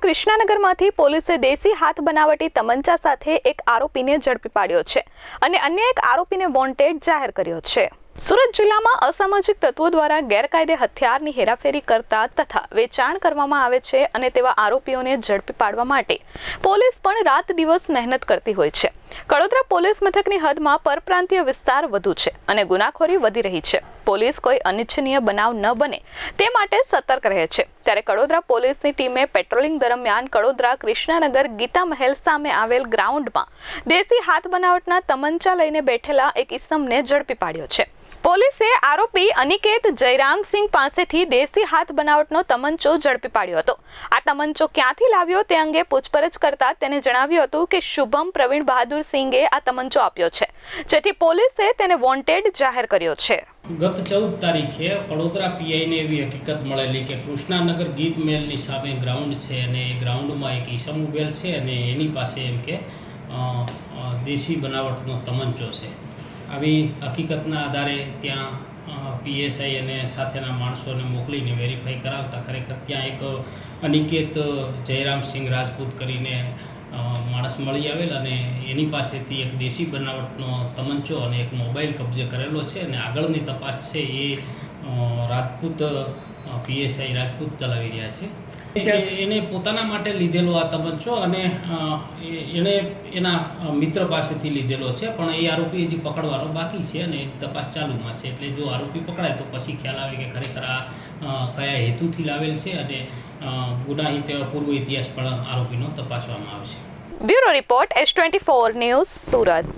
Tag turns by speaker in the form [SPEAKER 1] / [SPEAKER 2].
[SPEAKER 1] કૃષ્ણનગરમાંથી પોલીસે દેશી હાથ બનાવટી તમંચા સાથે એક આરોપીને ઝડપી પાડ્યો છે અને અન્ય એક આરોપીને વોન્ટેડ જાહેર કર્યો છે। સુરત જિલ્લામાં અસામાજિક તત્વો દ્વારા ગેરકાયદે હથિયારની હેરાફેરી કરતા તથા વેચાણ કરવામાં આવે છે અને તેવા આરોપીઓને ઝડપી પાડવા માટે પોલીસ પણ રાત દિવસ મહેનત કરતી હોય છે। કડોદરા પોલીસ મથકની હદમાં પરપ્રાંતીય વિસ્તાર વધુ છે અને ગુનાખોરી વધી રહી છે। પોલીસ કોઈ અનિચ્છનીય બનાવ ન બને તે માટે સતર્ક રહે છે। ત્યારે કડોદરા પોલીસની ટીમે પેટ્રોલિંગ દરમિયાન કડોદરા કૃષ્ણનગર ગીતા મહેલ સામે આવેલ ગ્રાઉન્ડમાં દેશી હાથ બનાવટના તમંચા લઈને બેઠેલા એક ઈસમને ઝડપી પાડ્યો છે। પોલીસે આરોપી અનિકેત જયરામસિંહ પાસેથી દેશી હાથ બનાવટનો તમંચો ઝડપી પાડ્યો હતો। આ તમંચો ક્યાંથી લાવ્યો તે અંગે પૂછપરછ કરતા તેને જણાવ્યું હતું કે શુભમ પ્રવીણ બહાદુર સિંઘે આ તમંચો આપ્યો છે, જેથી પોલીસે તેને વોન્ટેડ જાહેર કર્યો છે।
[SPEAKER 2] ગત 14 તારીખે વડોદરા પીઆઈને એવી હકીકત મળેલી કે કૃષ્ણનગર ગીત મહેલની સામે ગ્રાઉન્ડ છે અને એ ગ્રાઉન્ડમાં એક ઈસમ ઉભેલ છે અને એની પાસે એમ કે દેશી બનાવટનો તમંચો છે। આવી હકીકતના આધારે ત્યાં પીએસઆઈ અને સાથેના માણસોને મોકલીને વેરીફાઈ કરાવતા ખરેખર ત્યાં એક અનિકેત જયરામસિંહ રાજપૂત કરીને માણસ મળી આવેલ અને એની પાસેથી એક દેશી બનાવટનો તમંચો અને એક મોબાઈલ કબજે કરેલો છે અને આગળની તપાસ છે એ રાજપૂત પીએસઆઈ રાજપૂત ચલાવી રહ્યા છે। એને પોતાના માટે લીધેલો આ તમંચો અને એણે એના મિત્ર પાસેથી લીધેલો છે, પણ એ આરોપી હજી પકડવાનો બાકી છે અને તપાસ ચાલુમાં છે। એટલે જો આરોપી પકડાય તો પછી ખ્યાલ આવે કે ખરેખર આ કયા હેતુથી લાવેલ છે અને ગુનાહિત પૂર્વ ઇતિહાસ પણ આરોપીનો તપાસવામાં આવશે।
[SPEAKER 1] Bureau report S24 news Surat.